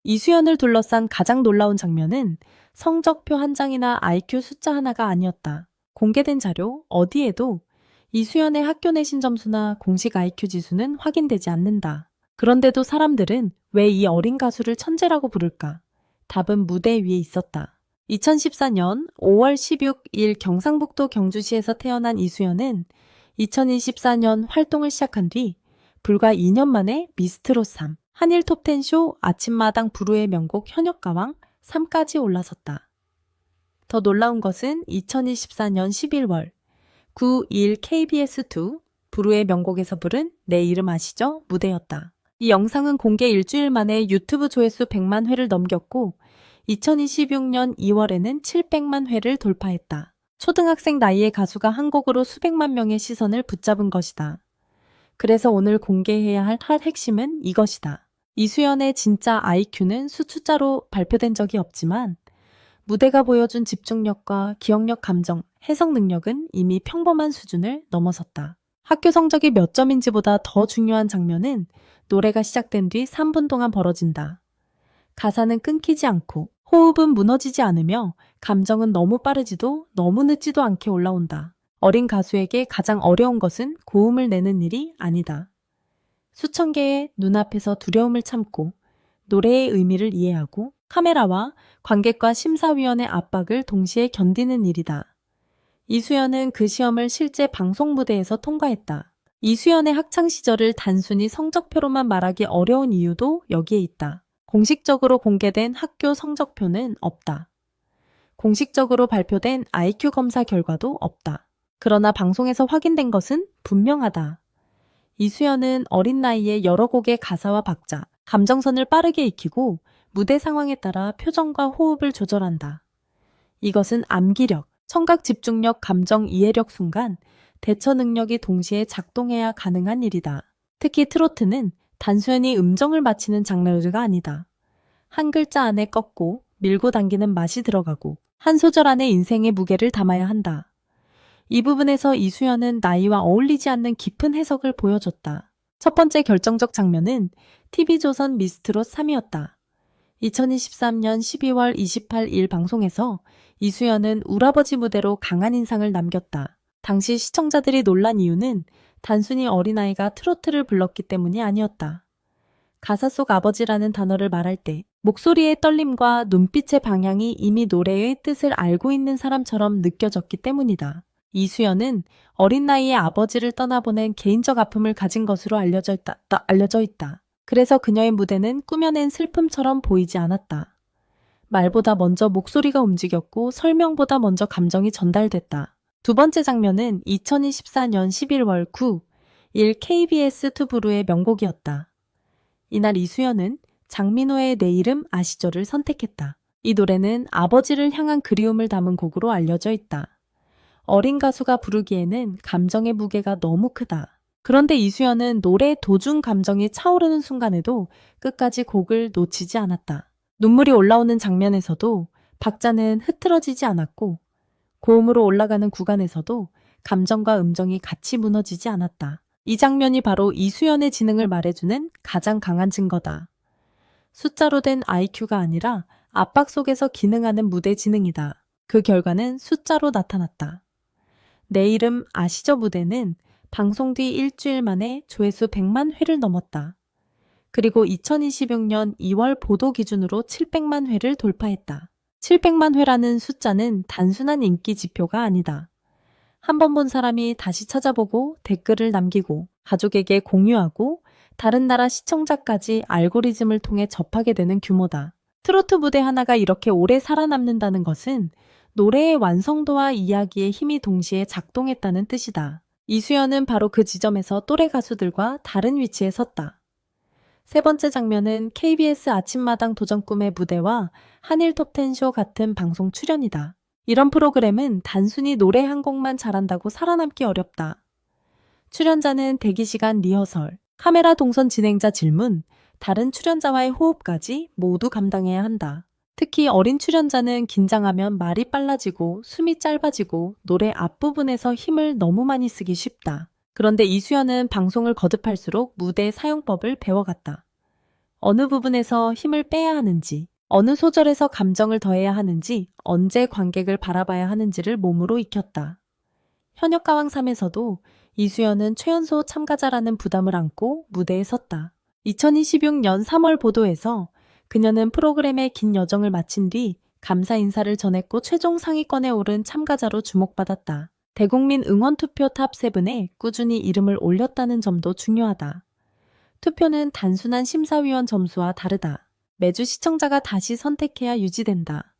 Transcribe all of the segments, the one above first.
이수연을 둘러싼 가장 놀라운 장면은 성적표 한 장이나 IQ 숫자 하나가 아니었다. 공개된 자료 어디에도 이수연의 학교 내신 점수나 공식 IQ 지수는 확인되지 않는다. 그런데도 사람들은 왜 이 어린 가수를 천재라고 부를까? 답은 무대 위에 있었다. 2014년 5월 16일 경상북도 경주시에서 태어난 이수연은 2024년 활동을 시작한 뒤 불과 2년 만에 미스트롯 3, 한일 톱10 쇼 아침마당 부르의 명곡 현역가왕 3까지 올라섰다. 더 놀라운 것은 2024년 11월 9일 KBS2 부르의 명곡에서 부른 내 이름 아시죠? 무대였다. 이 영상은 공개 일주일 만에 유튜브 조회수 100만 회를 넘겼고 2026년 2월에는 700만 회를 돌파했다. 초등학생 나이의 가수가 한 곡으로 수백만 명의 시선을 붙잡은 것이다. 그래서 오늘 공개해야 할 핵심은 이것이다. 이수연의 진짜 IQ는 수숫자로 발표된 적이 없지만 무대가 보여준 집중력과 기억력, 감정, 해석 능력은 이미 평범한 수준을 넘어섰다. 학교 성적이 몇 점인지보다 더 중요한 장면은 노래가 시작된 뒤 3분 동안 벌어진다. 가사는 끊기지 않고 호흡은 무너지지 않으며 감정은 너무 빠르지도 너무 늦지도 않게 올라온다. 어린 가수에게 가장 어려운 것은 고음을 내는 일이 아니다. 수천 개의 눈앞에서 두려움을 참고 노래의 의미를 이해하고 카메라와 관객과 심사위원의 압박을 동시에 견디는 일이다. 이수연은 그 시험을 실제 방송 무대에서 통과했다. 이수연의 학창 시절을 단순히 성적표로만 말하기 어려운 이유도 여기에 있다. 공식적으로 공개된 학교 성적표는 없다. 공식적으로 발표된 IQ 검사 결과도 없다. 그러나 방송에서 확인된 것은 분명하다. 이수연은 어린 나이에 여러 곡의 가사와 박자, 감정선을 빠르게 익히고 무대 상황에 따라 표정과 호흡을 조절한다. 이것은 암기력, 청각 집중력, 감정 이해력 순간 대처 능력이 동시에 작동해야 가능한 일이다. 특히 트로트는 단순히 음정을 맞히는 장르가 아니다. 한 글자 안에 꺾고 밀고 당기는 맛이 들어가고 한 소절 안에 인생의 무게를 담아야 한다. 이 부분에서 이수연은 나이와 어울리지 않는 깊은 해석을 보여줬다. 첫 번째 결정적 장면은 TV조선 미스트롯 3이었다. 2023년 12월 28일 방송에서 이수연은 울아버지 무대로 강한 인상을 남겼다. 당시 시청자들이 놀란 이유는 단순히 어린아이가 트로트를 불렀기 때문이 아니었다. 가사 속 아버지라는 단어를 말할 때 목소리의 떨림과 눈빛의 방향이 이미 노래의 뜻을 알고 있는 사람처럼 느껴졌기 때문이다. 이수연은 어린 나이에 아버지를 떠나보낸 개인적 아픔을 가진 것으로 알려져 있다. 그래서 그녀의 무대는 꾸며낸 슬픔처럼 보이지 않았다. 말보다 먼저 목소리가 움직였고 설명보다 먼저 감정이 전달됐다. 두 번째 장면은 2024년 11월 9일 KBS2 부르의 명곡이었다. 이날 이수연은 장민호의 내 이름 아시죠를 선택했다. 이 노래는 아버지를 향한 그리움을 담은 곡으로 알려져 있다. 어린 가수가 부르기에는 감정의 무게가 너무 크다. 그런데 이수연은 노래 도중 감정이 차오르는 순간에도 끝까지 곡을 놓치지 않았다. 눈물이 올라오는 장면에서도 박자는 흐트러지지 않았고 고음으로 올라가는 구간에서도 감정과 음정이 같이 무너지지 않았다. 이 장면이 바로 이수연의 지능을 말해주는 가장 강한 증거다. 숫자로 된 IQ가 아니라 압박 속에서 기능하는 무대 지능이다. 그 결과는 숫자로 나타났다. 내 이름 아시죠 무대는 방송 뒤 일주일 만에 조회수 100만 회를 넘었다. 그리고 2026년 2월 보도 기준으로 700만 회를 돌파했다. 700만 회라는 숫자는 단순한 인기 지표가 아니다. 한 번 본 사람이 다시 찾아보고 댓글을 남기고 가족에게 공유하고 다른 나라 시청자까지 알고리즘을 통해 접하게 되는 규모다. 트로트 무대 하나가 이렇게 오래 살아남는다는 것은 노래의 완성도와 이야기의 힘이 동시에 작동했다는 뜻이다. 이수연은 바로 그 지점에서 또래 가수들과 다른 위치에 섰다. 세 번째 장면은 KBS 아침마당 도전 꿈의 무대와 한일 톱10 쇼 같은 방송 출연이다. 이런 프로그램은 단순히 노래 한 곡만 잘한다고 살아남기 어렵다. 출연자는 대기시간 리허설, 카메라 동선 진행자 질문, 다른 출연자와의 호흡까지 모두 감당해야 한다. 특히 어린 출연자는 긴장하면 말이 빨라지고 숨이 짧아지고 노래 앞부분에서 힘을 너무 많이 쓰기 쉽다. 그런데 이수연은 방송을 거듭할수록 무대 사용법을 배워갔다. 어느 부분에서 힘을 빼야 하는지, 어느 소절에서 감정을 더해야 하는지, 언제 관객을 바라봐야 하는지를 몸으로 익혔다. 현역가왕 3에서도 이수연은 최연소 참가자라는 부담을 안고 무대에 섰다. 2026년 3월 보도에서 그녀는 프로그램의 긴 여정을 마친 뒤 감사 인사를 전했고 최종 상위권에 오른 참가자로 주목받았다. 대국민 응원투표 탑7에 꾸준히 이름을 올렸다는 점도 중요하다. 투표는 단순한 심사위원 점수와 다르다. 매주 시청자가 다시 선택해야 유지된다.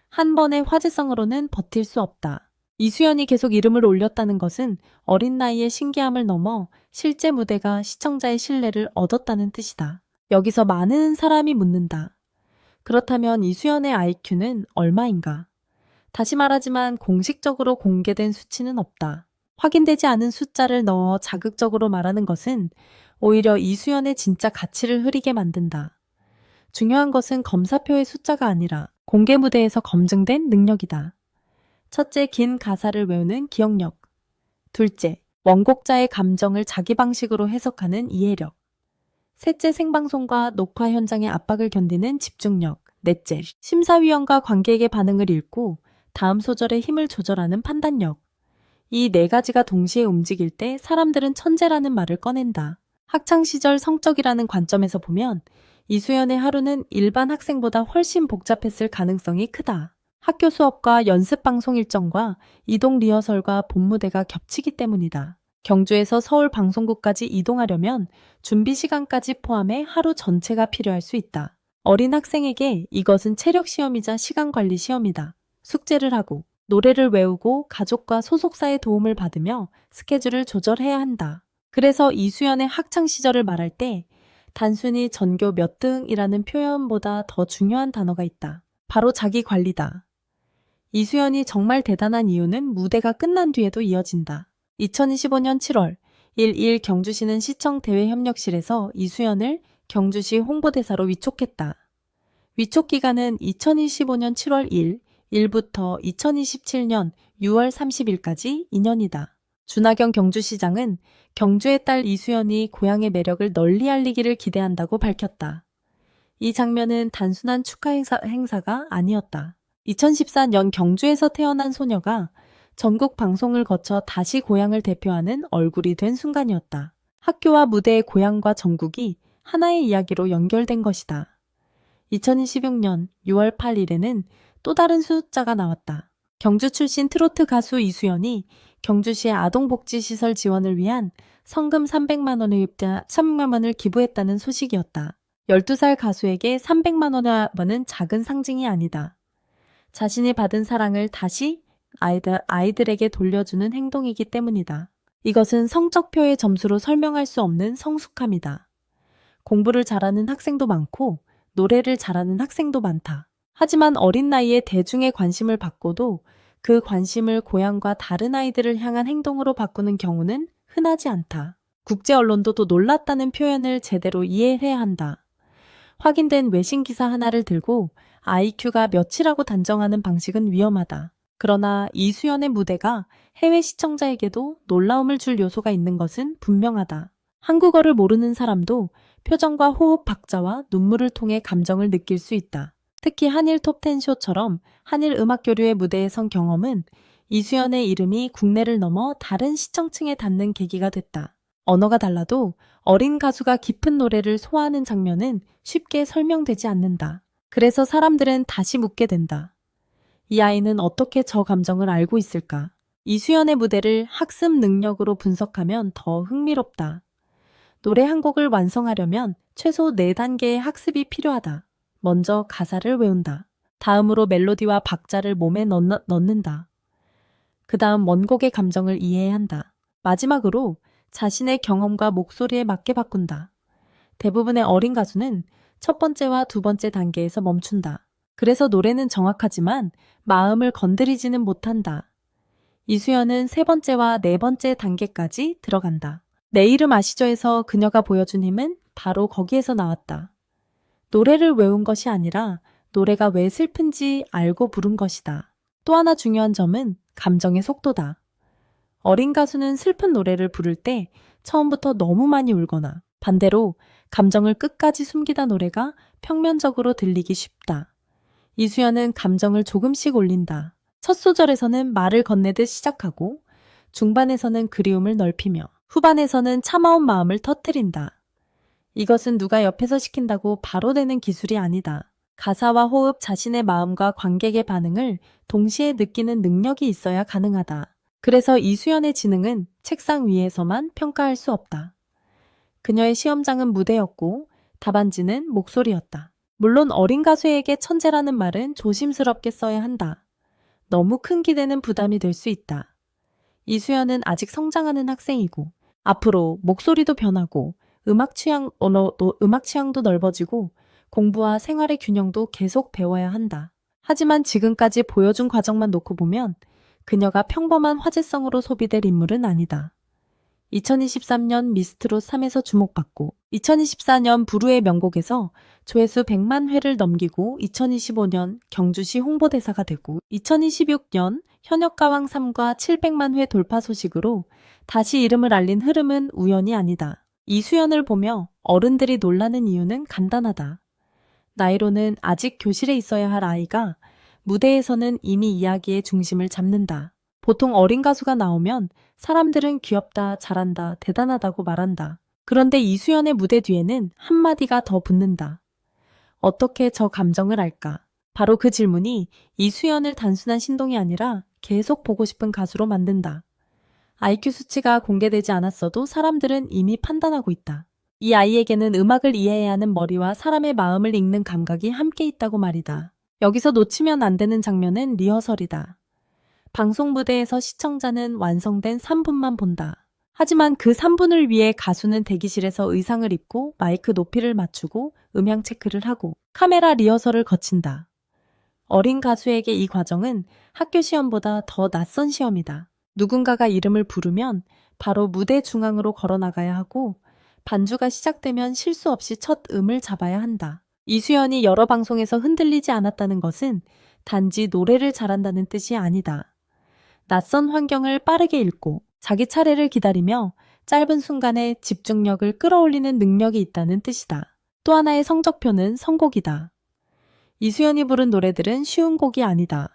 한 번의 화제성으로는 버틸 수 없다. 이수연이 계속 이름을 올렸다는 것은 어린 나이의 신기함을 넘어 실제 무대가 시청자의 신뢰를 얻었다는 뜻이다. 여기서 많은 사람이 묻는다. 그렇다면 이수연의 IQ는 얼마인가? 다시 말하지만 공식적으로 공개된 수치는 없다. 확인되지 않은 숫자를 넣어 자극적으로 말하는 것은 오히려 이수연의 진짜 가치를 흐리게 만든다. 중요한 것은 검사표의 숫자가 아니라 공개 무대에서 검증된 능력이다. 첫째, 긴 가사를 외우는 기억력. 둘째, 원곡자의 감정을 자기 방식으로 해석하는 이해력. 셋째, 생방송과 녹화 현장의 압박을 견디는 집중력. 넷째, 심사위원과 관객의 반응을 읽고 다음 소절의 힘을 조절하는 판단력. 이 네 가지가 동시에 움직일 때 사람들은 천재라는 말을 꺼낸다. 학창시절 성적이라는 관점에서 보면 이수연의 하루는 일반 학생보다 훨씬 복잡했을 가능성이 크다. 학교 수업과 연습 방송 일정과 이동 리허설과 본무대가 겹치기 때문이다. 경주에서 서울 방송국까지 이동하려면 준비 시간까지 포함해 하루 전체가 필요할 수 있다. 어린 학생에게 이것은 체력 시험이자 시간 관리 시험이다. 숙제를 하고 노래를 외우고 가족과 소속사의 도움을 받으며 스케줄을 조절해야 한다. 그래서 이수연의 학창 시절을 말할 때 단순히 전교 몇 등이라는 표현보다 더 중요한 단어가 있다. 바로 자기 관리다. 이수연이 정말 대단한 이유는 무대가 끝난 뒤에도 이어진다. 2025년 7월 1일 경주시는 시청 대외협력실에서 이수연을 경주시 홍보대사로 위촉했다. 위촉 기간은 2025년 7월 1일부터 2027년 6월 30일까지 2년이다. 준하경 경주시장은 경주의 딸 이수연이 고향의 매력을 널리 알리기를 기대한다고 밝혔다. 이 장면은 단순한 축하 행사가 아니었다. 2014년 경주에서 태어난 소녀가 전국 방송을 거쳐 다시 고향을 대표하는 얼굴이 된 순간이었다. 학교와 무대의 고향과 전국이 하나의 이야기로 연결된 것이다. 2026년 6월 8일에는 또 다른 숫자가 나왔다. 경주 출신 트로트 가수 이수연이 경주시의 아동복지시설 지원을 위한 성금 300만 원을 기부했다는 소식이었다. 12살 가수에게 300만 원은 작은 상징이 아니다. 자신이 받은 사랑을 다시 아이들에게 돌려주는 행동이기 때문이다. 이것은 성적표의 점수로 설명할 수 없는 성숙함이다. 공부를 잘하는 학생도 많고 노래를 잘하는 학생도 많다. 하지만 어린 나이에 대중의 관심을 받고도 그 관심을 고향과 다른 아이들을 향한 행동으로 바꾸는 경우는 흔하지 않다. 국제 언론도 또 놀랐다는 표현을 제대로 이해해야 한다. 확인된 외신 기사 하나를 들고 IQ가 몇이라고 단정하는 방식은 위험하다. 그러나 이수연의 무대가 해외 시청자에게도 놀라움을 줄 요소가 있는 것은 분명하다. 한국어를 모르는 사람도 표정과 호흡 박자와 눈물을 통해 감정을 느낄 수 있다. 특히 한일 톱10 쇼처럼 한일 음악 교류의 무대에 선 경험은 이수연의 이름이 국내를 넘어 다른 시청층에 닿는 계기가 됐다. 언어가 달라도 어린 가수가 깊은 노래를 소화하는 장면은 쉽게 설명되지 않는다. 그래서 사람들은 다시 묻게 된다. 이 아이는 어떻게 저 감정을 알고 있을까? 이수연의 무대를 학습 능력으로 분석하면 더 흥미롭다. 노래 한 곡을 완성하려면 최소 4단계의 학습이 필요하다. 먼저 가사를 외운다. 다음으로 멜로디와 박자를 몸에 넣는다. 그 다음 원곡의 감정을 이해해야 한다. 마지막으로 자신의 경험과 목소리에 맞게 바꾼다. 대부분의 어린 가수는 첫 번째와 두 번째 단계에서 멈춘다. 그래서 노래는 정확하지만 마음을 건드리지는 못한다. 이수연은 세 번째와 네 번째 단계까지 들어간다. 내 이름 아시죠에서 그녀가 보여준 힘은 바로 거기에서 나왔다. 노래를 외운 것이 아니라 노래가 왜 슬픈지 알고 부른 것이다. 또 하나 중요한 점은 감정의 속도다. 어린 가수는 슬픈 노래를 부를 때 처음부터 너무 많이 울거나 반대로 감정을 끝까지 숨기다 노래가 평면적으로 들리기 쉽다. 이수연은 감정을 조금씩 올린다. 첫 소절에서는 말을 건네듯 시작하고 중반에서는 그리움을 넓히며 후반에서는 참아온 마음을 터뜨린다. 이것은 누가 옆에서 시킨다고 바로 되는 기술이 아니다. 가사와 호흡, 자신의 마음과 관객의 반응을 동시에 느끼는 능력이 있어야 가능하다. 그래서 이수연의 지능은 책상 위에서만 평가할 수 없다. 그녀의 시험장은 무대였고 답안지는 목소리였다. 물론 어린 가수에게 천재라는 말은 조심스럽게 써야 한다. 너무 큰 기대는 부담이 될 수 있다. 이수연은 아직 성장하는 학생이고 앞으로 목소리도 변하고 음악 취향도 넓어지고 공부와 생활의 균형도 계속 배워야 한다. 하지만 지금까지 보여준 과정만 놓고 보면 그녀가 평범한 화제성으로 소비될 인물은 아니다. 2023년 미스트롯 3에서 주목받고 2024년 부르의 명곡에서 조회수 100만 회를 넘기고 2025년 경주시 홍보대사가 되고 2026년 현역가왕 3과 700만 회 돌파 소식으로 다시 이름을 알린 흐름은 우연이 아니다. 이수연을 보며 어른들이 놀라는 이유는 간단하다. 나이로는 아직 교실에 있어야 할 아이가 무대에서는 이미 이야기의 중심을 잡는다. 보통 어린 가수가 나오면 사람들은 귀엽다, 잘한다, 대단하다고 말한다. 그런데 이수연의 무대 뒤에는 한마디가 더 붙는다. 어떻게 저 감정을 알까? 바로 그 질문이 이수연을 단순한 신동이 아니라 계속 보고 싶은 가수로 만든다. IQ 수치가 공개되지 않았어도 사람들은 이미 판단하고 있다. 이 아이에게는 음악을 이해해야 하는 머리와 사람의 마음을 읽는 감각이 함께 있다고 말이다. 여기서 놓치면 안 되는 장면은 리허설이다. 방송 무대에서 시청자는 완성된 3분만 본다. 하지만 그 3분을 위해 가수는 대기실에서 의상을 입고 마이크 높이를 맞추고 음향 체크를 하고 카메라 리허설을 거친다. 어린 가수에게 이 과정은 학교 시험보다 더 낯선 시험이다. 누군가가 이름을 부르면 바로 무대 중앙으로 걸어나가야 하고 반주가 시작되면 실수 없이 첫 음을 잡아야 한다. 이수연이 여러 방송에서 흔들리지 않았다는 것은 단지 노래를 잘한다는 뜻이 아니다. 낯선 환경을 빠르게 읽고 자기 차례를 기다리며 짧은 순간에 집중력을 끌어올리는 능력이 있다는 뜻이다. 또 하나의 성적표는 선곡이다. 이수연이 부른 노래들은 쉬운 곡이 아니다.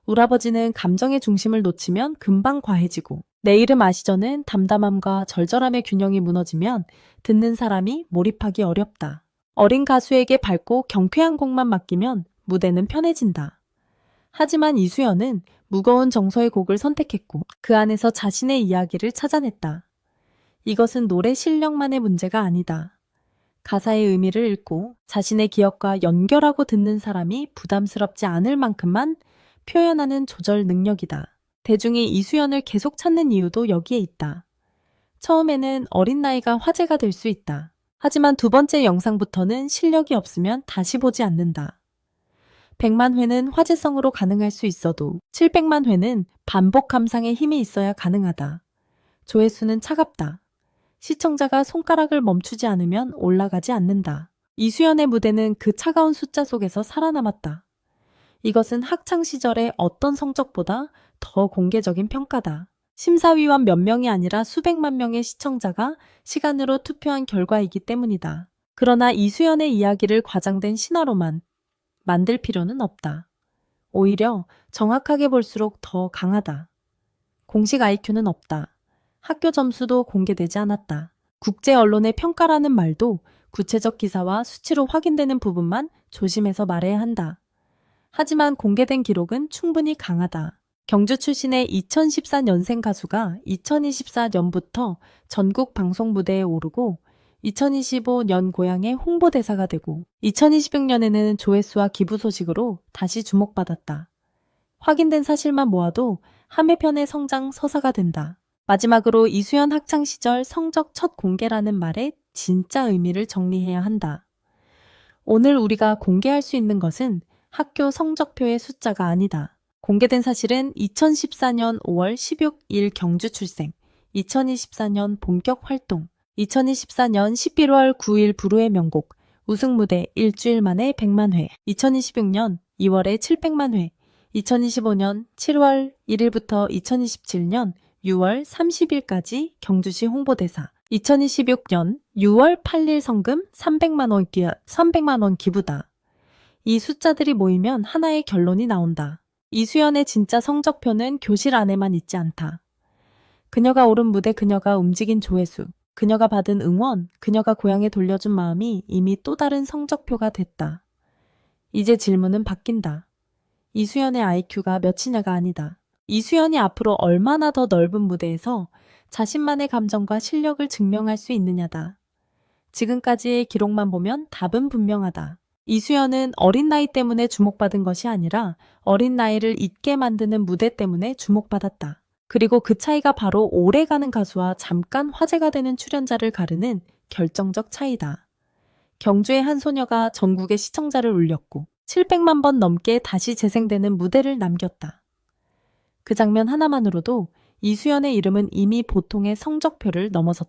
울아버지는 감정의 중심을 놓치면 금방 과해지고 내 이름 아시죠는 담담함과 절절함의 균형이 무너지면 듣는 사람이 몰입하기 어렵다. 어린 가수에게 밝고 경쾌한 곡만 맡기면 무대는 편해진다. 하지만 이수연은 무거운 정서의 곡을 선택했고 그 안에서 자신의 이야기를 찾아냈다. 이것은 노래 실력만의 문제가 아니다. 가사의 의미를 읽고 자신의 기억과 연결하고 듣는 사람이 부담스럽지 않을 만큼만 표현하는 조절 능력이다. 대중이 이수연을 계속 찾는 이유도 여기에 있다. 처음에는 어린 나이가 화제가 될 수 있다. 하지만 두 번째 영상부터는 실력이 없으면 다시 보지 않는다. 100만 회는 화제성으로 가능할 수 있어도 700만 회는 반복 감상에 힘이 있어야 가능하다. 조회수는 차갑다. 시청자가 손가락을 멈추지 않으면 올라가지 않는다. 이수연의 무대는 그 차가운 숫자 속에서 살아남았다. 이것은 학창시절의 어떤 성적보다 더 공개적인 평가다. 심사위원 몇 명이 아니라 수백만 명의 시청자가 시간으로 투표한 결과이기 때문이다. 그러나 이수연의 이야기를 과장된 신화로만 만들 필요는 없다. 오히려 정확하게 볼수록 더 강하다. 공식 IQ는 없다. 학교 점수도 공개되지 않았다. 국제 언론의 평가라는 말도 구체적 기사와 수치로 확인되는 부분만 조심해서 말해야 한다. 하지만 공개된 기록은 충분히 강하다. 경주 출신의 2014년생 가수가 2024년부터 전국 방송 무대에 오르고 2025년 고향의 홍보대사가 되고 2026년에는 조회수와 기부 소식으로 다시 주목받았다. 확인된 사실만 모아도 한 편의 성장 서사가 된다. 마지막으로 이수연 학창시절 성적 첫 공개라는 말의 진짜 의미를 정리해야 한다. 오늘 우리가 공개할 수 있는 것은 학교 성적표의 숫자가 아니다. 공개된 사실은 2014년 5월 16일 경주 출생, 2024년 본격 활동, 2024년 11월 9일 부르의 명곡, 우승 무대 일주일 만에 100만 회, 2026년 2월에 700만 회, 2025년 7월 1일부터 2027년 6월 30일까지 경주시 홍보대사, 2026년 6월 8일 성금 300만 원 기부다. 이 숫자들이 모이면 하나의 결론이 나온다. 이수연의 진짜 성적표는 교실 안에만 있지 않다. 그녀가 오른 무대, 그녀가 움직인 조회수, 그녀가 받은 응원, 그녀가 고향에 돌려준 마음이 이미 또 다른 성적표가 됐다. 이제 질문은 바뀐다. 이수연의 IQ가 몇이냐가 아니다. 이수연이 앞으로 얼마나 더 넓은 무대에서 자신만의 감정과 실력을 증명할 수 있느냐다. 지금까지의 기록만 보면 답은 분명하다. 이수연은 어린 나이 때문에 주목받은 것이 아니라 어린 나이를 잊게 만드는 무대 때문에 주목받았다. 그리고 그 차이가 바로 오래가는 가수와 잠깐 화제가 되는 출연자를 가르는 결정적 차이다. 경주의 한 소녀가 전국의 시청자를 울렸고 700만 번 넘게 다시 재생되는 무대를 남겼다. 그 장면 하나만으로도 이수연의 이름은 이미 보통의 성적표를 넘어섰다.